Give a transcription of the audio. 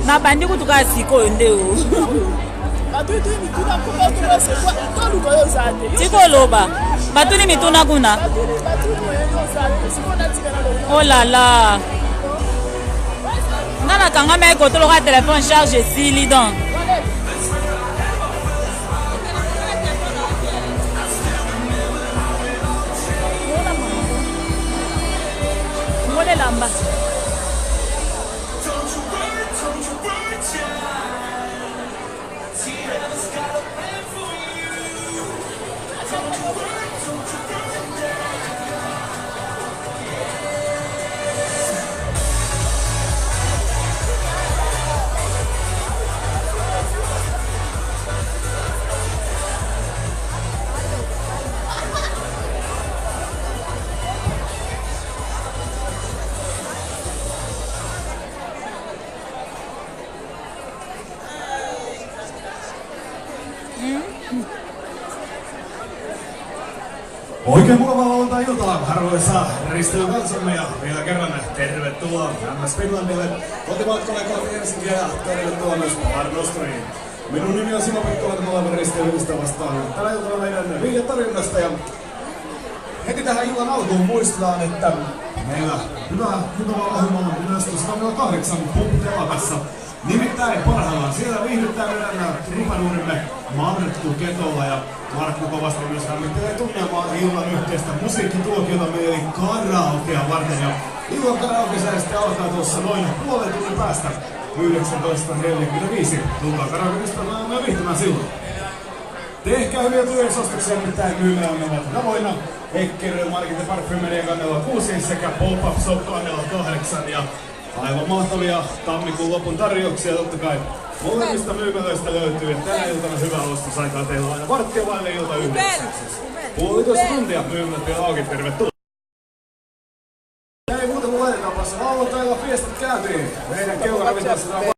nabandi kutuka sikoyo nde o tikoloba batuni mituna kuna oh la la nga nakangama ekotoloka telefone charge esili donc ngole lamba Oikein mukavaa lauantai-iltaa, arvoisa risteilykansamme, ja vielä kerran tervetuloa MS Finlandille kotimatkalle kohti Helsinkiä ja tervetuloa myös Barnosturiin. Minun nimi on Simo Pekkola, me olemme risteilyllistä vastaan tällä iltana meidän viihdetarjonnasta, ja heti tähän illan alkuun muistetaan, että meillä hyvä ohjelma on myös 108 Pump-telakassa. Nimittäin parhaillaan siellä viihdyttää meidän rupanuurimme Markku Ketola, ja Markku kovasti myös lämmittelee tunnelmaa illan yhteistä musiikkituokiota meille karaokea varten. Ja illan karaokesää sitten alkaa tuossa noin puolen tunnin päästä 19.45. Tulkaa karaokeistelemaan ja viihtymään silloin. Tehkää hyviä tulijaisostoksia, nimittäin myymällämme ovat avoinna Eckerö Market ja Parfymeria kannella 6 sekä Pop-Up Shop kannella 8. Ja aivan mahtavia tammikuun lopun tarjouksia totta kai molemmista myymälöistä löytyy. Ja tänä iltana hyvää ostosaikaa teillä on aina varttia vaille ilta 9. Puolitoista tuntia myymälät vielä auki, tervetuloa! Ei muuta kuin laitetaanpas lauantailla fiestat käyntiin. Meidän kello ravintolassa